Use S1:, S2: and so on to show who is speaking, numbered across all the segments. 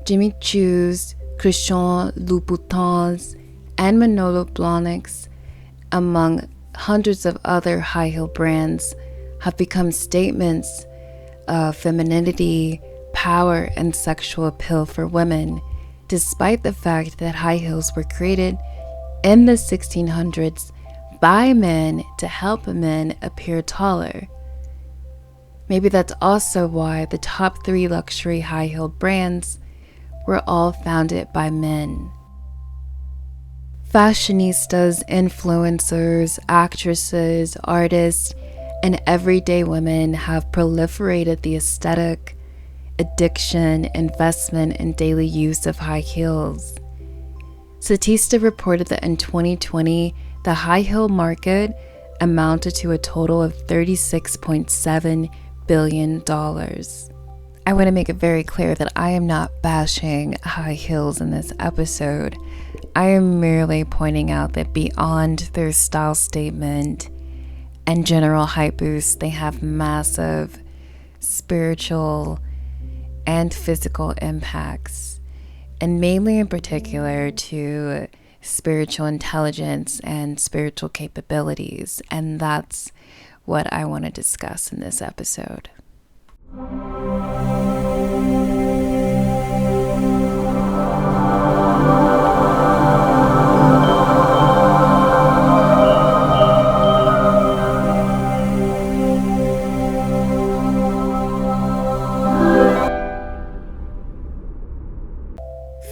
S1: Jimmy Choo's, Christian Louboutins, and Manolo Blahniks, among hundreds of other high heel brands, have become statements of femininity, power, and sexual appeal for women, despite the fact that high heels were created in the 1600s by men to help men appear taller. Maybe that's also why the top 3 luxury high-heeled brands were all founded by men. Fashionistas, influencers, actresses, artists, and everyday women have proliferated the aesthetic, addiction, investment, and daily use of high heels. Statista reported that in 2020, the high heel market amounted to a total of $36.7 billion. I want to make it very clear that I am not bashing high heels in this episode. I am merely pointing out that beyond their style statement and general hype boost, they have massive spiritual and physical impacts, and mainly in particular to spiritual intelligence and spiritual capabilities. And that's what I want to discuss in this episode.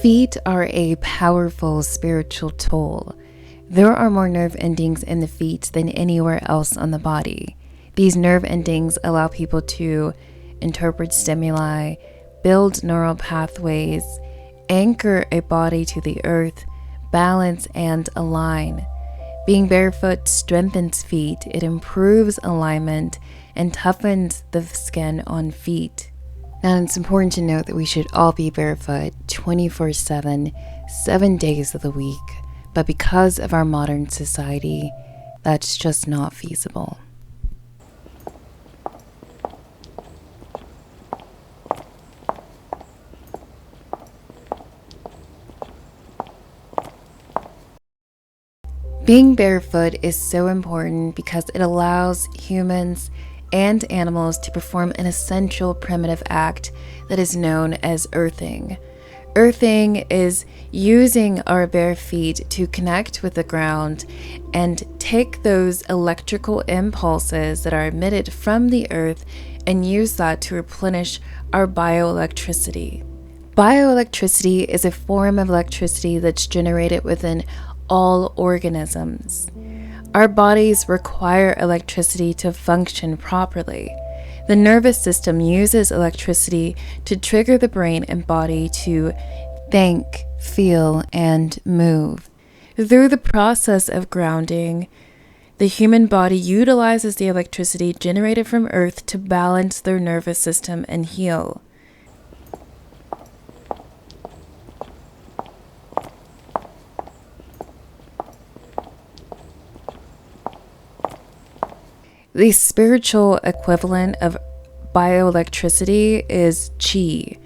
S1: Feet are a powerful spiritual tool. There are more nerve endings in the feet than anywhere else on the body. These nerve endings allow people to interpret stimuli, build neural pathways, anchor a body to the earth, balance, and align. Being barefoot strengthens feet, it improves alignment, and toughens the skin on feet. Now, it's important to note that we should all be barefoot 24/7, 7 days of the week, but because of our modern society, that's just not feasible. Being barefoot is so important because it allows humans and animals to perform an essential primitive act that is known as earthing. Earthing is using our bare feet to connect with the ground and take those electrical impulses that are emitted from the earth and use that to replenish our bioelectricity. Bioelectricity is a form of electricity that's generated within all organisms. Our bodies require electricity to function properly. The nervous system uses electricity to trigger the brain and body to think, feel, and move. Through the process of grounding, the human body utilizes the electricity generated from Earth to balance their nervous system and heal. The spiritual equivalent of bioelectricity is chi.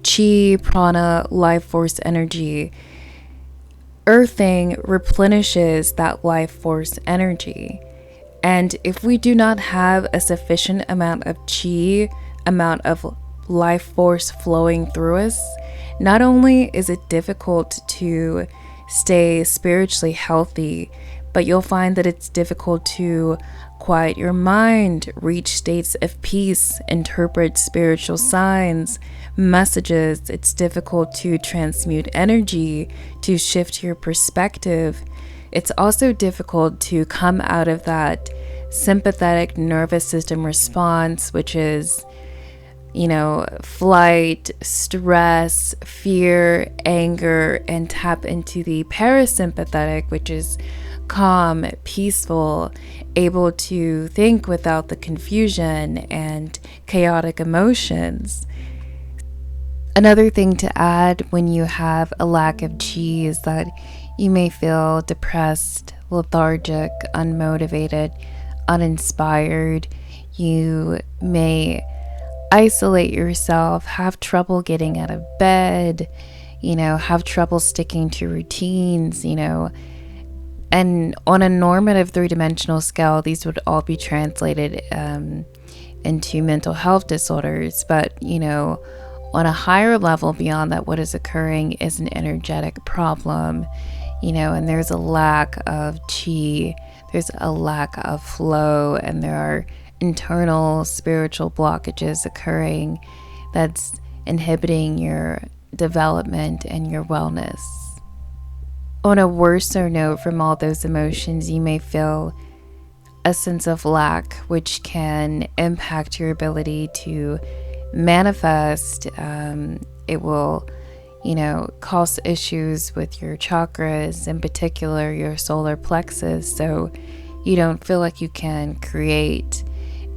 S1: Chi, prana, life force energy. Earthing replenishes that life force energy. And if we do not have a sufficient amount of chi, amount of life force flowing through us, not only is it difficult to stay spiritually healthy, but you'll find that it's difficult to quiet your mind, reach states of peace, interpret spiritual signs, messages. It's difficult to transmute energy, to shift your perspective. It's also difficult to come out of that sympathetic nervous system response, which is, flight, stress, fear, anger, and tap into the parasympathetic, which is calm, peaceful, able to think without the confusion and chaotic emotions. Another thing to add when you have a lack of chi is that you may feel depressed, lethargic, unmotivated, uninspired. You may isolate yourself, have trouble getting out of bed, have trouble sticking to routines, and on a normative three-dimensional scale, these would all be translated into mental health disorders. But, on a higher level beyond that, what is occurring is an energetic problem, and there's a lack of chi, there's a lack of flow, and there are internal spiritual blockages occurring that's inhibiting your development and your wellness. On a worser note, from all those emotions, you may feel a sense of lack, which can impact your ability to manifest. It will, cause issues with your chakras, in particular your solar plexus. So you don't feel like you can create,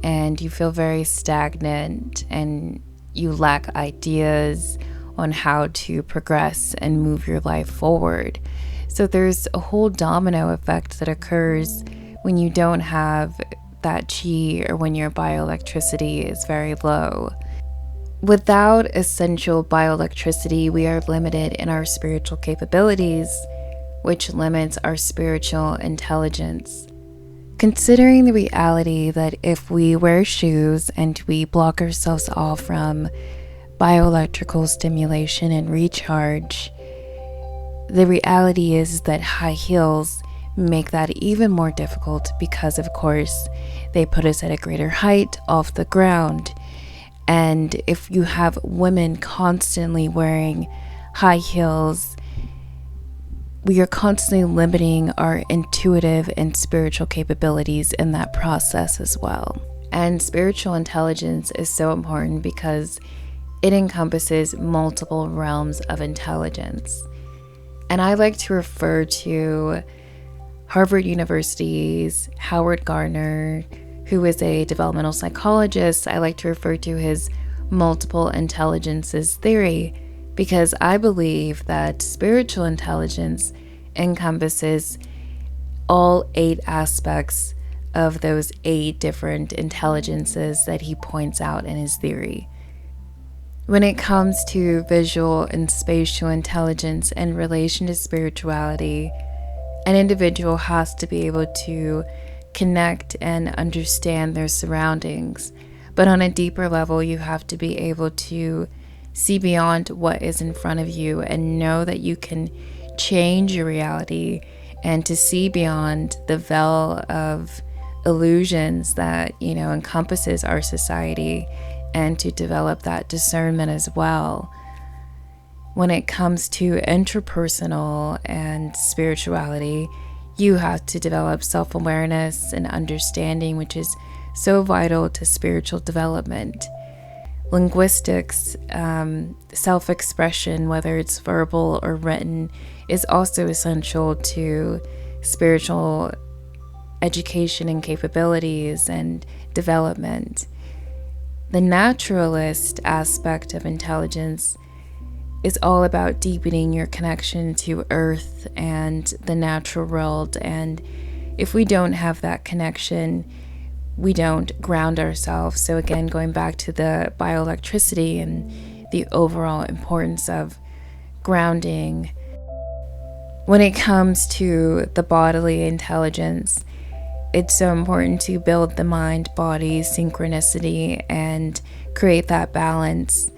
S1: and you feel very stagnant, and you lack ideas on how to progress and move your life forward. So there's a whole domino effect that occurs when you don't have that chi, or when your bioelectricity is very low. Without essential bioelectricity, we are limited in our spiritual capabilities, which limits our spiritual intelligence. Considering the reality that if we wear shoes and we block ourselves off from bioelectrical stimulation and recharge, the reality is that high heels make that even more difficult, because of course they put us at a greater height off the ground. And if you have women constantly wearing high heels, we are constantly limiting our intuitive and spiritual capabilities in that process as well. And spiritual intelligence is so important because it encompasses multiple realms of intelligence. And I like to refer to Harvard University's Howard Gardner, who is a developmental psychologist. I like to refer to his multiple intelligences theory, because I believe that spiritual intelligence encompasses all 8 aspects of those 8 different intelligences that he points out in his theory. When it comes to visual and spatial intelligence in relation to spirituality, an individual has to be able to connect and understand their surroundings. But on a deeper level, you have to be able to see beyond what is in front of you and know that you can change your reality, and to see beyond the veil of illusions that, encompasses our society, and to develop that discernment as well. When it comes to interpersonal and spirituality, you have to develop self-awareness and understanding, which is so vital to spiritual development. Linguistics, self-expression, whether it's verbal or written, is also essential to spiritual education and capabilities and development. The naturalist aspect of intelligence is all about deepening your connection to Earth and the natural world. And if we don't have that connection, we don't ground ourselves. So again, going back to the bioelectricity and the overall importance of grounding. When it comes to the bodily intelligence, it's so important to build the mind-body synchronicity and create that balance,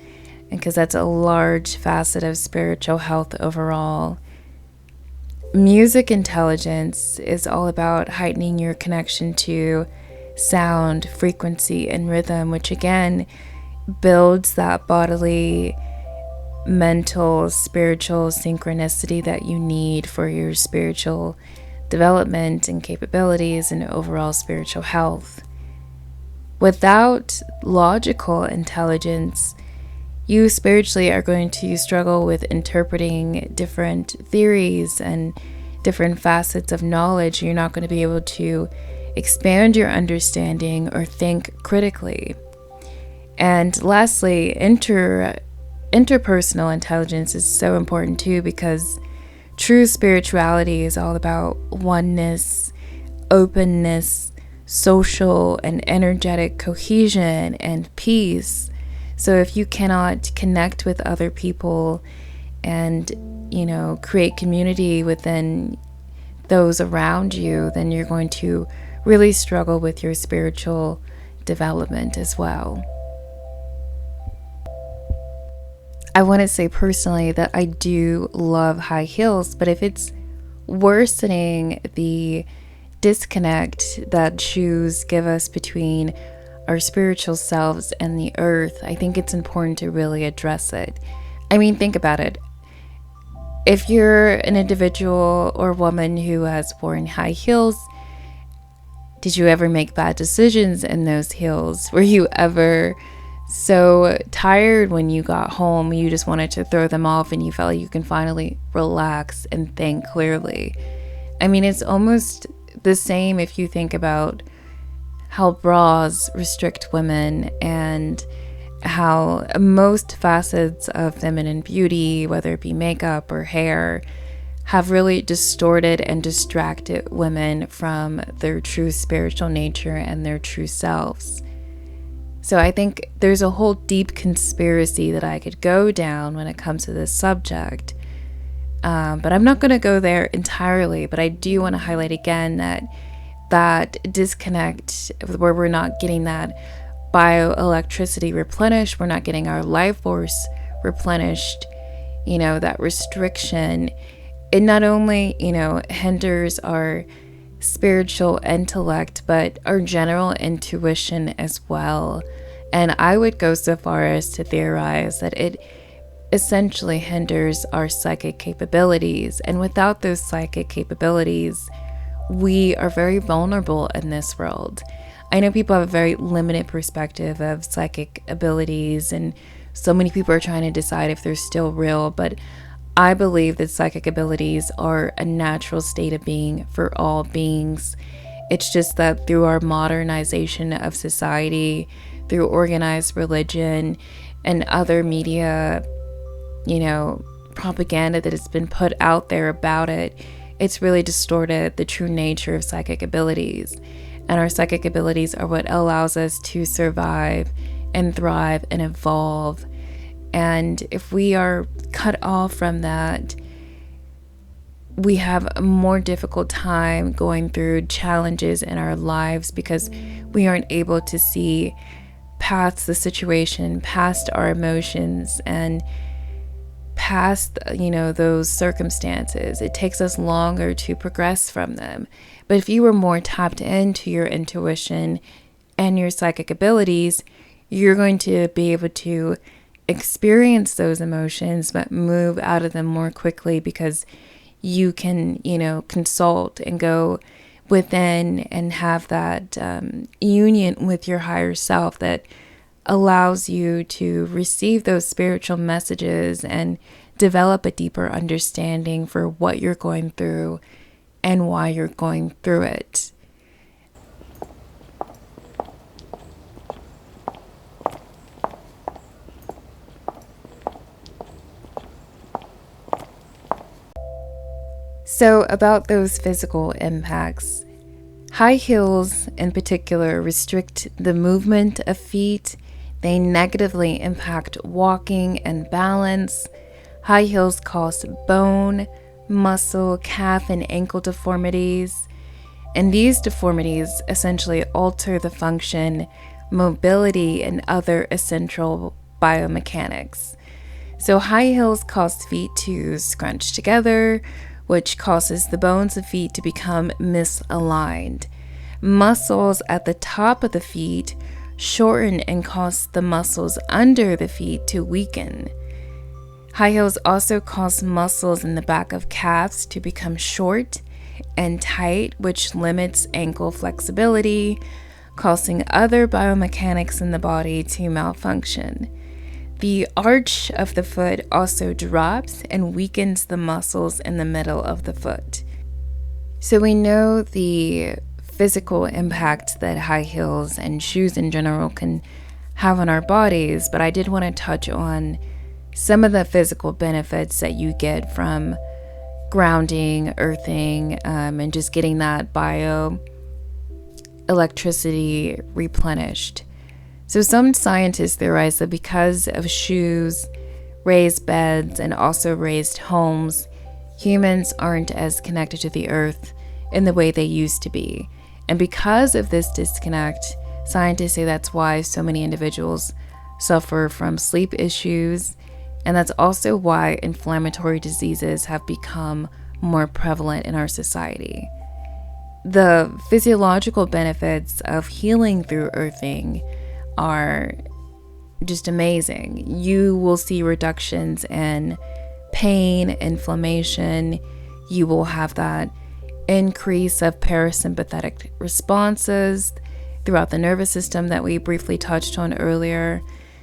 S1: because that's a large facet of spiritual health overall. Music intelligence is all about heightening your connection to sound, frequency, and rhythm, which again builds that bodily, mental, spiritual synchronicity that you need for your spiritual development and capabilities and overall spiritual health. Without logical intelligence, you spiritually are going to struggle with interpreting different theories and different facets of knowledge. You're not going to be able to expand your understanding or think critically. And lastly, interpersonal intelligence is so important too, because true spirituality is all about oneness, openness, social and energetic cohesion, and peace. So if you cannot connect with other people and, create community within those around you, then you're going to really struggle with your spiritual development as well. I want to say personally that I do love high heels, but if it's worsening the disconnect that shoes give us between our spiritual selves and the earth, I think it's important to really address it. I mean, think about it. If you're an individual or woman who has worn high heels, did you ever make bad decisions in those heels? Were you ever so tired when you got home you just wanted to throw them off and you felt like you can finally relax and think clearly? I mean, it's almost the same if you think about how bras restrict women and how most facets of feminine beauty, whether it be makeup or hair, have really distorted and distracted women from their true spiritual nature and their true selves. So I think there's a whole deep conspiracy that I could go down when it comes to this subject. But I'm not going to go there entirely, but I do want to highlight again that disconnect where we're not getting that bioelectricity replenished, we're not getting our life force replenished, that restriction, it not only, hinders our spiritual intellect, but our general intuition as well. And I would go so far as to theorize that it essentially hinders our psychic capabilities. And without those psychic capabilities, we are very vulnerable in this world. I know people have a very limited perspective of psychic abilities, and so many people are trying to decide if they're still real, but I believe that psychic abilities are a natural state of being for all beings. It's just that through our modernization of society, through organized religion and other media, propaganda that has been put out there about it, it's really distorted the true nature of psychic abilities. And our psychic abilities are what allows us to survive and thrive and evolve. And if we are cut off from that, we have a more difficult time going through challenges in our lives because we aren't able to see past the situation, past our emotions, and past, those circumstances. It takes us longer to progress from them. But if you were more tapped into your intuition and your psychic abilities, you're going to be able to experience those emotions, but move out of them more quickly because you can, consult and go within and have that union with your higher self that allows you to receive those spiritual messages and develop a deeper understanding for what you're going through and why you're going through it. So about those physical impacts, high heels in particular restrict the movement of feet. They negatively impact walking and balance. High heels cause bone, muscle, calf, and ankle deformities. And these deformities essentially alter the function, mobility, and other essential biomechanics. So high heels cause feet to scrunch together, which causes the bones of feet to become misaligned. Muscles at the top of the feet shorten and cause the muscles under the feet to weaken. High heels also cause muscles in the back of calves to become short and tight, which limits ankle flexibility, causing other biomechanics in the body to malfunction. The arch of the foot also drops and weakens the muscles in the middle of the foot. So we know the physical impact that high heels and shoes in general can have on our bodies, but I did want to touch on some of the physical benefits that you get from grounding, earthing, and just getting that bioelectricity replenished. So some scientists theorize that because of shoes, raised beds, and also raised homes, humans aren't as connected to the earth in the way they used to be. And because of this disconnect, scientists say that's why so many individuals suffer from sleep issues, and that's also why inflammatory diseases have become more prevalent in our society. The physiological benefits of healing through earthing are just amazing. You will see reductions in pain, inflammation. You will have that increase of parasympathetic responses throughout the nervous system that we briefly touched on earlier.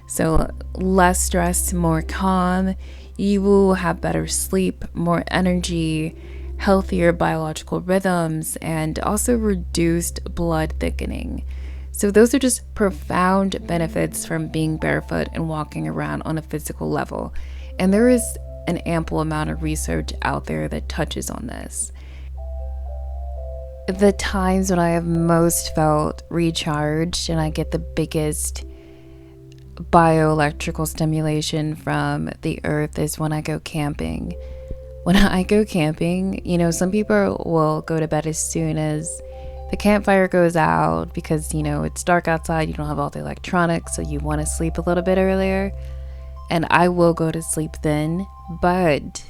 S1: So less stress, more calm. You will have better sleep, more energy, healthier biological rhythms, and also reduced blood thickening. So those are just profound benefits from being barefoot and walking around on a physical level. And there is an ample amount of research out there that touches on this. The times when I have most felt recharged and I get the biggest bioelectrical stimulation from the earth is when I go camping. When I go camping, some people will go to bed as soon as the campfire goes out because, it's dark outside, you don't have all the electronics, so you want to sleep a little bit earlier. And I will go to sleep then, but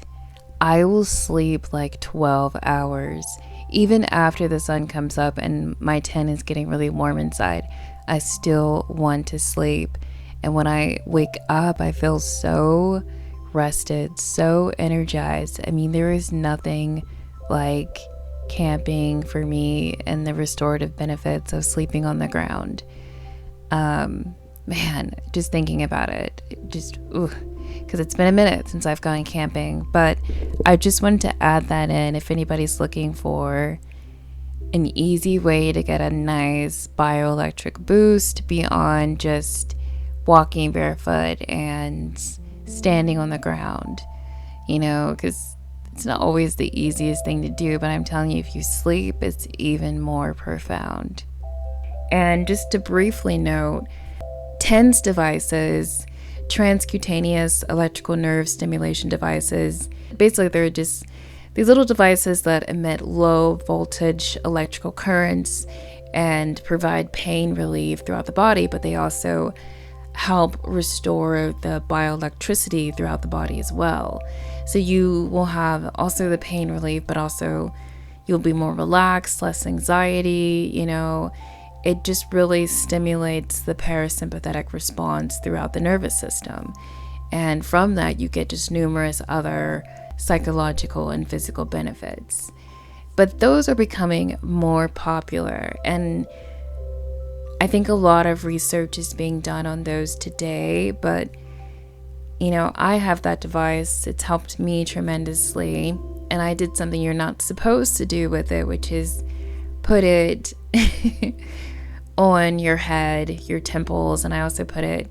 S1: I will sleep like 12 hours. Even after the sun comes up and my tent is getting really warm inside, I still want to sleep. And when I wake up, I feel so rested, so energized. I mean, there is nothing like camping for me and the restorative benefits of sleeping on the ground. Man, just thinking about it, because it's been a minute since I've gone camping. But I just wanted to add that in if anybody's looking for an easy way to get a nice bioelectric boost beyond just walking barefoot and standing on the ground, because it's not always the easiest thing to do, but I'm telling you, if you sleep, it's even more profound. And just to briefly note, TENS devices, transcutaneous electrical nerve stimulation devices, basically they're just these little devices that emit low voltage electrical currents and provide pain relief throughout the body, but they also help restore the bioelectricity throughout the body as well. So you will have also the pain relief, but also you'll be more relaxed, less anxiety, It just really stimulates the parasympathetic response throughout the nervous system. And from that, you get just numerous other psychological and physical benefits. But those are becoming more popular. And I think a lot of research is being done on those today. But, I have that device. It's helped me tremendously. And I did something you're not supposed to do with it, which is put it on your head, your temples, and I also put it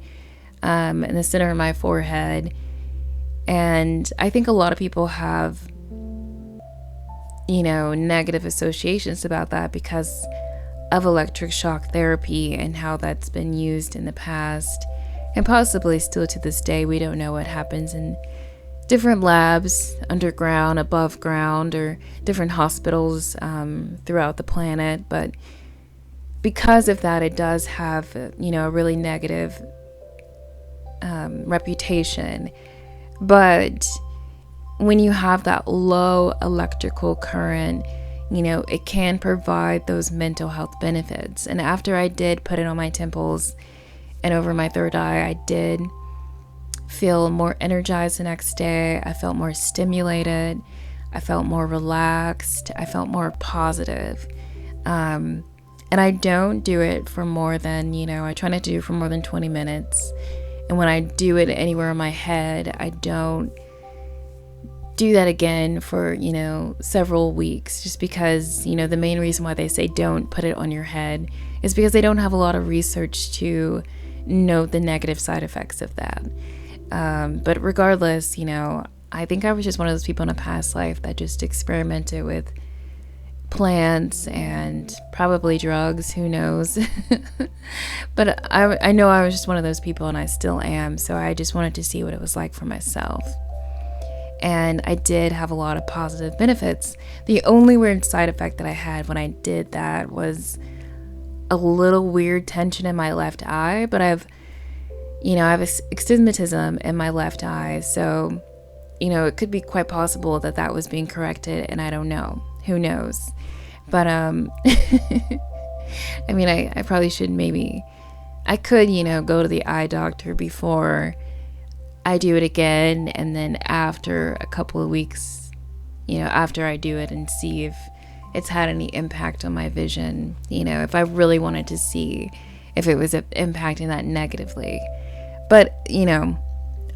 S1: in the center of my forehead. And I think a lot of people have, negative associations about that because of electric shock therapy and how that's been used in the past, and possibly still to this day. We don't know what happens in different labs, underground, above ground, or different hospitals throughout the planet, but because of that, it does have, a really negative reputation. But when you have that low electrical current, it can provide those mental health benefits. And after I did put it on my temples and over my third eye, I did feel more energized the next day. I felt more stimulated. I felt more relaxed. I felt more positive. And I don't do it for more than, I try not to do it for more than 20 minutes. And when I do it anywhere in my head, I don't do that again for, several weeks, just because, the main reason why they say don't put it on your head is because they don't have a lot of research to note the negative side effects of that. But regardless, I think I was just one of those people in a past life that just experimented with plants and probably drugs, who knows. But I know I was just one of those people, and I still am, so I just wanted to see what it was like for myself. And I did have a lot of positive benefits. The only weird side effect that I had when I did that was a little weird tension in my left eye, but I have astigmatism in my left eye, so it could be quite possible that was being corrected, and I don't know. Who knows? But I mean, I probably should I could, go to the eye doctor before I do it again, and then after a couple of weeks, after I do it, and see if it's had any impact on my vision, if I really wanted to see if it was impacting that negatively. But,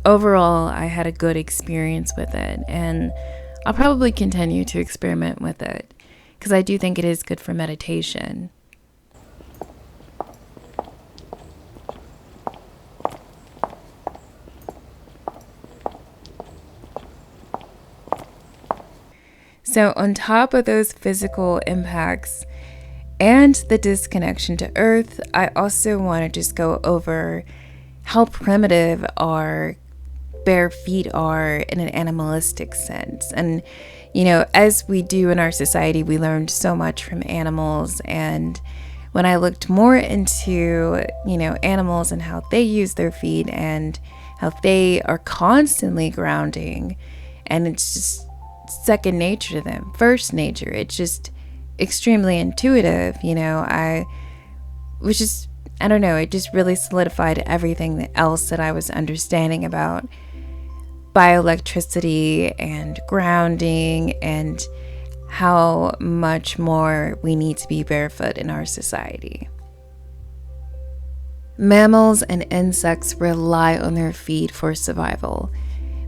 S1: overall, I had a good experience with it, and I'll probably continue to experiment with it because I do think it is good for meditation. So on top of those physical impacts and the disconnection to Earth, I also want to just go over how primitive our bare feet are in an animalistic sense. And, as we do in our society, we learned so much from animals. And when I looked more into, animals and how they use their feet and how they are constantly grounding, and it's just second nature to them, first nature. It's just extremely intuitive, I don't know, it just really solidified everything else that I was understanding about bioelectricity and grounding and how much more we need to be barefoot in our society. Mammals and insects rely on their feet for survival.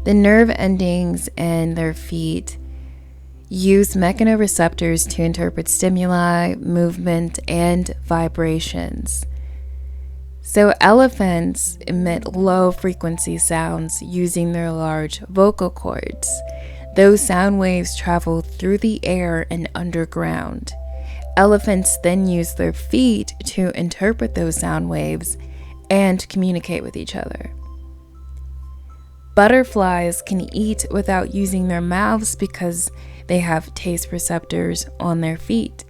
S1: The nerve endings in their feet use mechanoreceptors to interpret stimuli, movement, and vibrations. So elephants emit low-frequency sounds using their large vocal cords. Those sound waves travel through the air and underground. Elephants then use their feet to interpret those sound waves and communicate with each other. Butterflies can eat without using their mouths because they have taste receptors on their feet.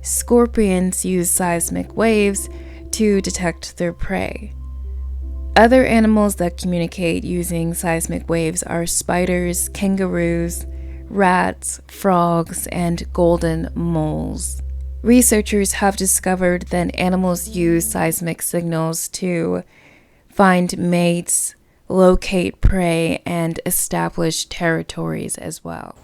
S1: Scorpions use seismic waves to detect their prey. Other animals that communicate using seismic waves are spiders, kangaroos, rats, frogs, and golden moles. Researchers have discovered that animals use seismic signals to find mates, locate prey, and establish territories as well.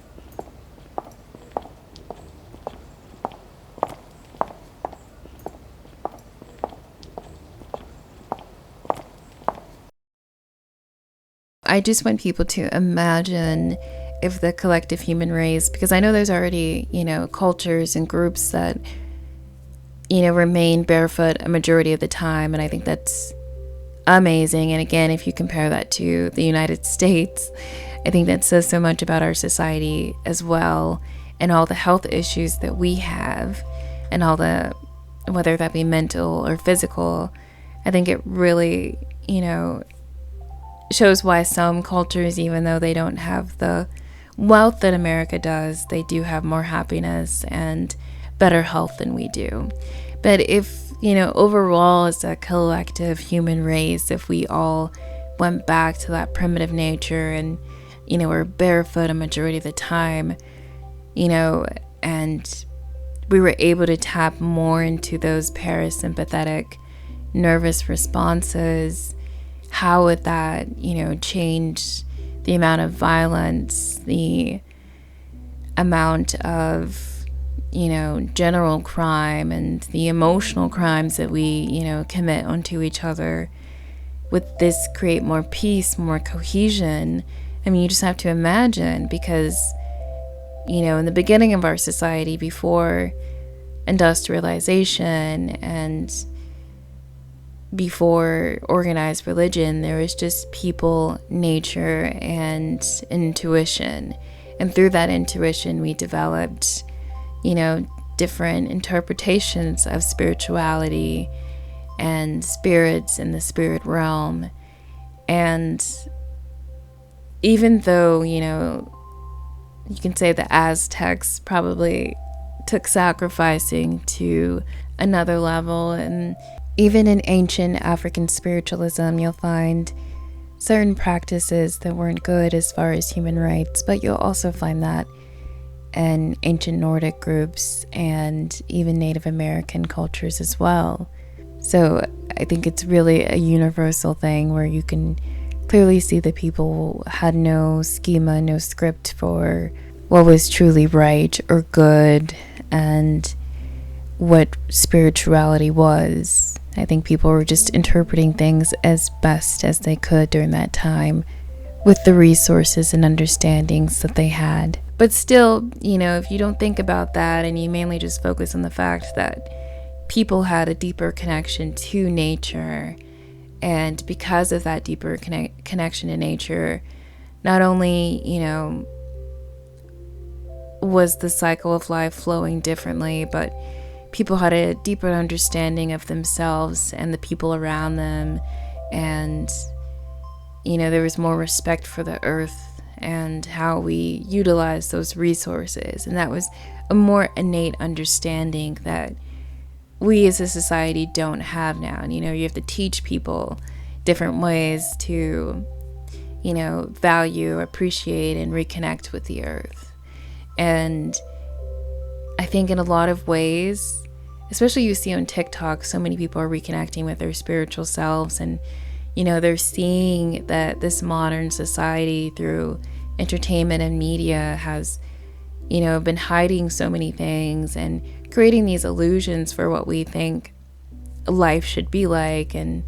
S1: I just want people to imagine if the collective human race, because I know there's already, cultures and groups that, remain barefoot a majority of the time, and I think that's amazing. And again, if you compare that to the United States, I think that says so much about our society as well, and all the health issues that we have, and all the, whether that be mental or physical. I think it really, shows why some cultures, even though they don't have the wealth that America does, they do have more happiness and better health than we do. But if, overall as a collective human race, if we all went back to that primitive nature and, we're barefoot a majority of the time, and we were able to tap more into those parasympathetic nervous responses, how would that, change the amount of violence, the amount of, general crime and the emotional crimes that we, commit onto each other? Would this create more peace, more cohesion? I mean, you just have to imagine, because, in the beginning of our society, before industrialization and before organized religion, there was just people, nature, and intuition. And through that intuition, we developed, different interpretations of spirituality and spirits in the spirit realm. And even though, you can say the Aztecs probably took sacrificing to another level, and even in ancient African spiritualism, you'll find certain practices that weren't good as far as human rights, but you'll also find that in ancient Nordic groups and even Native American cultures as well. So I think it's really a universal thing where you can clearly see that people had no schema, no script for what was truly right or good and what spirituality was. I think people were just interpreting things as best as they could during that time with the resources and understandings that they had. But still, if you don't think about that and you mainly just focus on the fact that people had a deeper connection to nature, and because of that deeper connection to nature, not only, was the cycle of life flowing differently, but people had a deeper understanding of themselves and the people around them, and there was more respect for the earth and how we utilize those resources. And that was a more innate understanding that we as a society don't have now. And you have to teach people different ways to value, appreciate, and reconnect with the earth. And I think in a lot of ways, especially you see on TikTok, so many people are reconnecting with their spiritual selves, and they're seeing that this modern society through entertainment and media has been hiding so many things and creating these illusions for what we think life should be like, and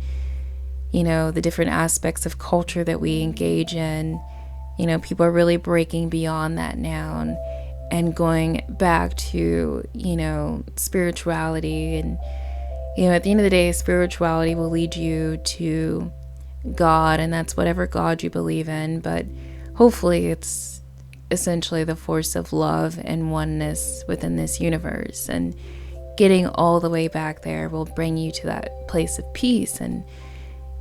S1: the different aspects of culture that we engage in. People are really breaking beyond that now and going back to spirituality. And at the end of the day, spirituality will lead you to God, and that's whatever God you believe in, but hopefully it's essentially the force of love and oneness within this universe. And getting all the way back there will bring you to that place of peace. And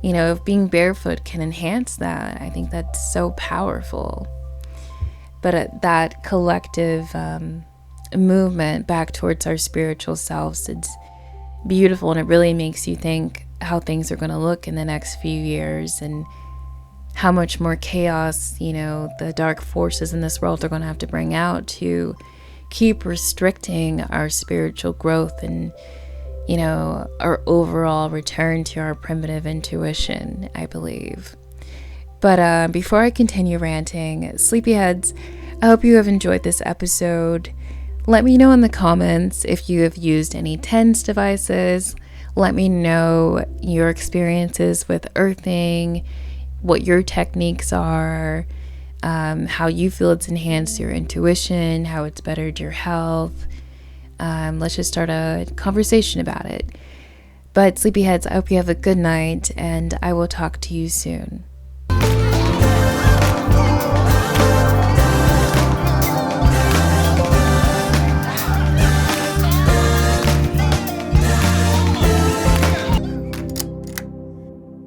S1: if being barefoot can enhance that, I think that's so powerful. But that collective movement back towards our spiritual selves, it's beautiful, and it really makes you think how things are going to look in the next few years, and how much more chaos the dark forces in this world are going to have to bring out to keep restricting our spiritual growth and our overall return to our primitive intuition, I believe. But before I continue ranting, sleepyheads, I hope you have enjoyed this episode. Let me know in the comments if you have used any TENS devices. Let me know your experiences with earthing, what your techniques are, how you feel it's enhanced your intuition, how it's bettered your health. Let's just start a conversation about it. But sleepyheads, I hope you have a good night, and I will talk to you soon.